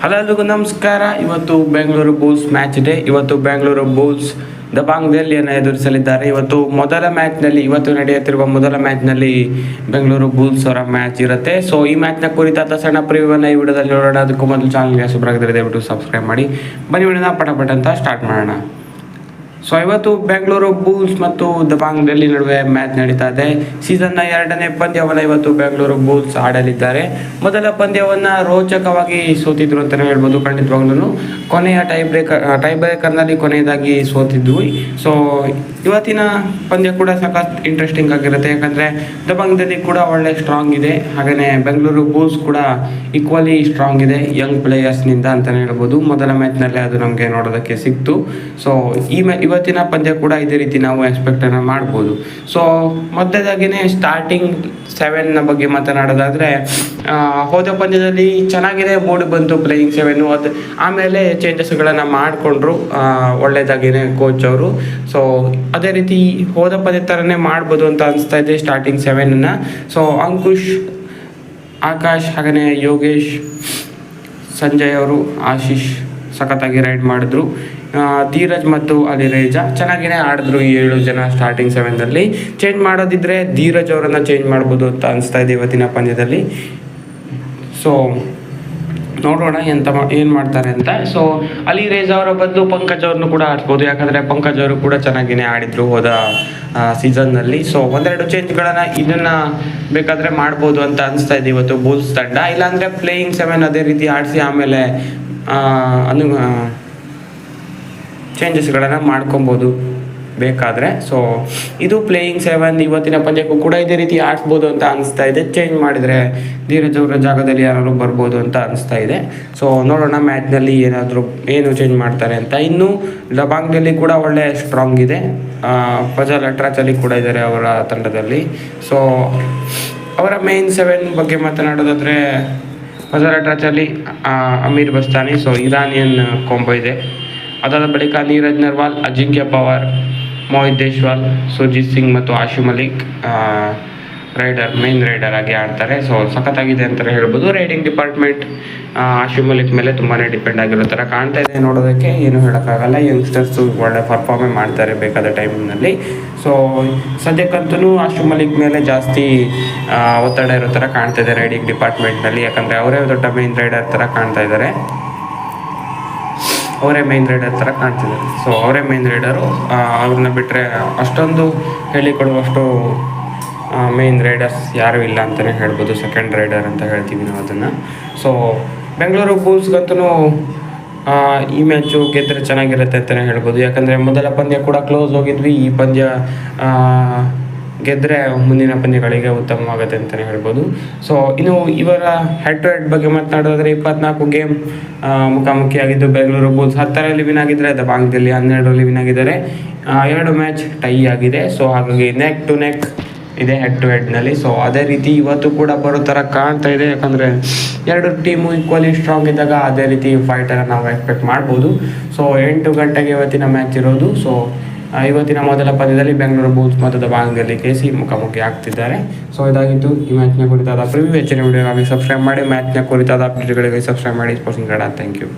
Hello ಎಲ್ರಿಗೂ ನಮಸ್ಕಾರ. ಇವತ್ತು ಬೆಂಗಳೂರು ಬುಲ್ಸ್ ಮ್ಯಾಚ್ ಇದೆ. ಇವತ್ತು ಬೆಂಗಳೂರು ಬುಲ್ಸ್ ದಬಾಂಗ್ ದೆಹಲಿಯನ್ನು ಎದುರಿಸಲಿದ್ದಾರೆ. ಇವತ್ತು ನಡೆಯುತ್ತಿರುವ ಮೊದಲ ಮ್ಯಾಚ್ನಲ್ಲಿ ಬೆಂಗಳೂರು ಬುಲ್ಸ್ ಅವರ ಮ್ಯಾಚ್ ಇರುತ್ತೆ. ಸೊ ಈ ಮ್ಯಾಚ್ನ ಕುರಿತಾದ ಸಣ್ಣ ಪ್ರಿವ್ಯೂವನ್ನು ಈ ವಿಡಿಯೋದಲ್ಲಿ ನೋಡೋಣ. ಅದಕ್ಕೂ ಮೊದಲು ಚಾನಲ್ಗೆ ಸಬ್ಸ್ಕ್ರೈಬ್ ದಯವಿಟ್ಟು ಸಬ್ಸ್ಕ್ರೈಬ್ ಮಾಡಿ. ಬನ್ನಿ ವಿಡಿಯೋನ ಪಟ ಅಂತ ಸ್ಟಾರ್ಟ್ ಮಾಡೋಣ. ಸೊ ಇವತ್ತು ಬೆಂಗಳೂರು ಬುಲ್ಸ್ ಮತ್ತು ದಬಾಂಗ್ ಡೆಲ್ಲಿ ನಡುವೆ ಮ್ಯಾಚ್ ನಡೀತಾ ಇದೆ. ಸೀಸನ್ನ 2ನೇ ಪಂದ್ಯವನ್ನು ಇವತ್ತು ಬೆಂಗಳೂರು ಬುಲ್ಸ್ ಆಡಲಿದ್ದಾರೆ. ಮೊದಲ ಪಂದ್ಯವನ್ನು ರೋಚಕವಾಗಿ ಸೋತಿದ್ರು ಅಂತಲೇ ಹೇಳ್ಬೋದು. ಖಂಡಿತವಾಗ್ಲೂ ಕೊನೆಯ ಟೈ ಬ್ರೇಕರ್ನಲ್ಲಿ ಕೊನೆಯದಾಗಿ ಸೋತಿದ್ವಿ. ಸೊ ಇವತ್ತಿನ ಪಂದ್ಯ ಕೂಡ ಸಖತ್ ಇಂಟ್ರೆಸ್ಟಿಂಗ್ ಆಗಿರುತ್ತೆ. ಯಾಕಂದರೆ ದಬಾಂಗ್ ಡೆಲ್ಲಿ ಕೂಡ ಒಳ್ಳೆ ಸ್ಟ್ರಾಂಗ್ ಇದೆ, ಹಾಗೆಯೇ ಬೆಂಗಳೂರು ಬುಲ್ಸ್ ಕೂಡ ಈಕ್ವಲಿ ಸ್ಟ್ರಾಂಗ್ ಇದೆ ಯಂಗ್ ಪ್ಲೇಯರ್ಸ್ನಿಂದ ಅಂತಲೇ ಹೇಳ್ಬೋದು. ಮೊದಲ ಮ್ಯಾಚ್ನಲ್ಲೇ ಅದು ನಮಗೆ ನೋಡೋದಕ್ಕೆ ಸಿಕ್ತು. ಸೊ ಇವತ್ತಿನ ಪಂದ್ಯ ಕೂಡ ಇದೇ ರೀತಿ ನಾವು ಎಕ್ಸ್ಪೆಕ್ಟನ್ನು ಮಾಡ್ಬೋದು. ಸೊ ಮೊದಲಾಗಿಯೇ ಸ್ಟಾರ್ಟಿಂಗ್ 7ನ ಬಗ್ಗೆ ಮಾತನಾಡೋದಾದರೆ, ಹೋದ ಪಂದ್ಯದಲ್ಲಿ ಚೆನ್ನಾಗಿದೆ ಮೂಡ್ ಬಂತು ಪ್ಲೇಯಿಂಗ್ 7. ಅದು ಆಮೇಲೆ ಚೇಂಜಸ್ಗಳನ್ನು ಮಾಡಿಕೊಂಡ್ರು ಒಳ್ಳೆಯದಾಗಿಯೇ ಕೋಚ್ ಅವರು. ಸೊ ಅದೇ ರೀತಿ ಹೋದ ಪಂದ್ಯ ಥರನೇ ಮಾಡ್ಬೋದು ಅಂತ ಅನಿಸ್ತಾ ಇದೆ ಸ್ಟಾರ್ಟಿಂಗ್ 7ಅನ್ನು. ಸೊ ಅಂಕುಶ್, ಆಕಾಶ್, ಹಾಗೆಯೇ ಯೋಗೇಶ್, ಸಂಜಯ್ ಅವರು, ಆಶೀಶ್ ಸಖತ್ತಾಗಿ ರೈಡ್ ಮಾಡಿದ್ರು. ಧೀರಜ್ ಮತ್ತು ಅಲಿರೇಜಾ ಚೆನ್ನಾಗಿಯೇ ಆಡಿದ್ರು. ಈ 7 ಜನ ಸ್ಟಾರ್ಟಿಂಗ್ 7ನಲ್ಲಿ. ಚೇಂಜ್ ಮಾಡೋದಿದ್ರೆ ಧೀರಜ್ ಅವರನ್ನು ಚೇಂಜ್ ಮಾಡ್ಬೋದು ಅಂತ ಅನಿಸ್ತಾ ಇದೆ ಇವತ್ತಿನ ಪಂದ್ಯದಲ್ಲಿ. ಸೊ ನೋಡೋಣ ಏನು ಮಾಡ್ತಾರೆ ಅಂತ. ಸೊ ಅಲಿರೇಜಾ ಅವರ ಬದಲು ಪಂಕಜ್ ಅವ್ರನ್ನು ಕೂಡ ಆಡಿಸ್ಬೋದು. ಯಾಕಂದರೆ ಪಂಕಜ್ ಅವರು ಕೂಡ ಚೆನ್ನಾಗಿಯೇ ಆಡಿದ್ರು ಹೋದ ಸೀಸನ್ನಲ್ಲಿ. ಸೊ ಒಂದೆರಡು ಚೇಂಜ್ಗಳನ್ನು ಇದನ್ನು ಬೇಕಾದರೆ ಮಾಡ್ಬೋದು ಅಂತ ಅನಿಸ್ತಾ ಇದೆ ಇವತ್ತು ಬುಲ್ಸ್ ತಂಡ. ಇಲ್ಲಾಂದರೆ ಪ್ಲೇಯಿಂಗ್ 7 ಅದೇ ರೀತಿ ಆಡಿಸಿ ಆಮೇಲೆ ಚೇಂಜಸ್ಗಳನ್ನು ಮಾಡ್ಕೊಬೋದು ಬೇಕಾದರೆ. ಸೊ ಇದು ಪ್ಲೇಯಿಂಗ್ 7. ಇವತ್ತಿನ ಪಂದ್ಯಕ್ಕೂ ಕೂಡ ಇದೇ ರೀತಿ ಆಡಿಸ್ಬೋದು ಅಂತ ಅನಿಸ್ತಾ ಇದೆ. ಚೇಂಜ್ ಮಾಡಿದರೆ ಧೀರಜ್ ಅವರ ಜಾಗದಲ್ಲಿ ಯಾರು ಬರ್ಬೋದು ಅಂತ ಅನಿಸ್ತಾ ಇದೆ. ಸೊ ನೋಡೋಣ ಮ್ಯಾಚ್ನಲ್ಲಿ ಏನು ಚೇಂಜ್ ಮಾಡ್ತಾರೆ ಅಂತ. ಇನ್ನು ದಬಾಂಗ್ನಲ್ಲಿ ಕೂಡ ಒಳ್ಳೆ ಸ್ಟ್ರಾಂಗ್ ಇದೆ. ಫಜಲ್ ಅಟ್ರಾಚಲ್ಲಿ ಕೂಡ ಇದ್ದಾರೆ ಅವರ ತಂಡದಲ್ಲಿ. ಸೊ ಅವರ ಮೇನ್ 7 ಬಗ್ಗೆ ಮಾತನಾಡೋದಾದರೆ, Fazel Atrachali Amir Bastani, so Iranian combo ಇದೆ. ಅದಾದ ಬಳಿಕ ನೀರಜ್ ನರ್ವಾಲ್, ಅಜಿಂಕ್ಯ ಪವಾರ್, ಮೋಹಿತ್ ದೇಶ್ವಾಲ್, ಸುರ್ಜಿತ್ ಸಿಂಗ್ ಮತ್ತು ಆಶು ಮಲಿಕ್ ಮೇನ್ ರೈಡರ್ ಆಗಿ ಆಡ್ತಾರೆ. ಸೊ ಸಖತ್ತಾಗಿದೆ ಅಂತಲೇ ಹೇಳ್ಬೋದು. ರೈಡಿಂಗ್ ಡಿಪಾರ್ಟ್ಮೆಂಟ್ ಆಶು ಮಲಿಕ್ ಮೇಲೆ ತುಂಬಾ ಡಿಪೆಂಡ್ ಆಗಿರೋ ಥರ ಕಾಣ್ತಾ ಇದೆ. ನೋಡೋದಕ್ಕೆ ಏನು ಹೇಳೋಕ್ಕಾಗಲ್ಲ. ಯಂಗ್ಸ್ಟರ್ಸು ಒಳ್ಳೆ ಪರ್ಫಾರ್ಮೇ ಮಾಡ್ತಾರೆ ಬೇಕಾದ ಟೈಮಿನಲ್ಲಿ. ಸೊ ಸದ್ಯಕ್ಕಂತೂ ಆಶು ಮಲಿಕ್ ಮೇಲೆ ಜಾಸ್ತಿ ಒತ್ತಡ ಇರೋ ಥರ ಕಾಣ್ತಾ ಇದೆ ರೈಡಿಂಗ್ ಡಿಪಾರ್ಟ್ಮೆಂಟ್ನಲ್ಲಿ. ಯಾಕಂದರೆ ಅವರೇ ದೊಡ್ಡ ಮೇನ್ ರೈಡರ್ ಥರ ಕಾಣ್ತಾ ಇದ್ದಾರೆ. ಅವರೇ ಮೇನ್ ರೈಡರ್ ಥರ ಕಾಣ್ತಿದ್ದಾರೆ. ಸೊ ಅವರೇ ಮೇನ್ ರೈಡರು. ಅವ್ರನ್ನ ಬಿಟ್ಟರೆ ಅಷ್ಟೊಂದು ಹೇಳಿಕೊಡುವಷ್ಟು ಮೇನ್ ರೈಡರ್ಸ್ ಯಾರೂ ಇಲ್ಲ ಅಂತಲೇ ಹೇಳ್ಬೋದು. ಸೆಕೆಂಡ್ ರೈಡರ್ ಅಂತ ಹೇಳ್ತೀವಿ ನಾವು ಅದನ್ನು. ಸೊ ಬೆಂಗಳೂರು ಬುಲ್ಸ್ಗಂತೂ ಈ ಮ್ಯಾಚು ಗೆದ್ದರೆ ಚೆನ್ನಾಗಿರುತ್ತೆ ಅಂತಲೇ ಹೇಳ್ಬೋದು. ಯಾಕಂದರೆ ಮೊದಲ ಪಂದ್ಯ ಕೂಡ ಕ್ಲೋಸ್ ಹೋಗಿದ್ವಿ. ಈ ಪಂದ್ಯ ಗೆದ್ದರೆ ಮುಂದಿನ ಪಂದ್ಯಗಳಿಗೆ ಉತ್ತಮವಾಗುತ್ತೆ ಅಂತಲೇ ಹೇಳ್ಬೋದು. ಸೊ ಇನ್ನು ಇವರ ಹೆಡ್ ಟು ಹೆಡ್ ಬಗ್ಗೆ ಮಾತನಾಡೋದಾದರೆ, 24 ಗೇಮ್ ಮುಖಾಮುಖಿಯಾಗಿದ್ದು ಬೆಂಗಳೂರು ಬುಲ್ಸ್ 10ರಲ್ಲಿ ವಿನ್ ಆಗಿದ್ದಾರೆ. ದಬಾಂಗ್ ಡೆಲ್ಲಿ 12ರಲ್ಲಿ ವಿನ್ ಆಗಿದ್ದಾರೆ. 2 ಮ್ಯಾಚ್ ಟೈ ಆಗಿದೆ. ಸೊ ಹಾಗಾಗಿ ನೆಕ್ ಟು ನೆಕ್ ಇದೆ ಹೆಡ್ ಟು ಹೆಡ್ನಲ್ಲಿ. ಸೊ ಅದೇ ರೀತಿ ಇವತ್ತು ಕೂಡ ಬರೋ ಥರ ಕಾಣ್ತಾ ಇದೆ. ಯಾಕಂದರೆ 2 ಟೀಮು ಈಕ್ವಲಿ ಸ್ಟ್ರಾಂಗ್ ಇದ್ದಾಗ ಅದೇ ರೀತಿ ಫೈಟನ್ನು ನಾವು ಎಕ್ಸ್ಪೆಕ್ಟ್ ಮಾಡ್ಬೋದು. ಸೊ 8 ಗಂಟೆಗೆ ಇವತ್ತಿನ ಮ್ಯಾಚ್ ಇರೋದು. ಸೊ ಇವತ್ತಿನ ಮೊದಲ ಪಂದ್ಯದಲ್ಲಿ ಬೆಂಗಳೂರು ಬುಲ್ಸ್ ಮತ್ತು ದಬಾಂಗ್ ಡೆಲ್ಲಿ ಕೆಸಿ ಮುಖಾಮುಖಿ ಆಗ್ತಿದ್ದಾರೆ. ಸೊ ಇದಾಗಿತ್ತು ಈ ಮ್ಯಾಚ್ನ ಕುರಿತಾದ ಪ್ರಿವ್ಯೂ. ಹೆಚ್ಚಿನ ವಿಡಿಯೋಗಾಗಿ ಸಬ್ಸ್ಕ್ರೈಬ್ ಮಾಡಿ. ಮ್ಯಾಚ್ನ ಕುರಿತಾದ ಅಪ್ಡೇಟ್ಗಳಿಗೆ ಸಬ್ಸ್ಕ್ರೈಬ್ ಮಾಡಿ. ಸ್ಪೋರ್ಟ್ಸ್ ಕನ್ನಡ. Thank you.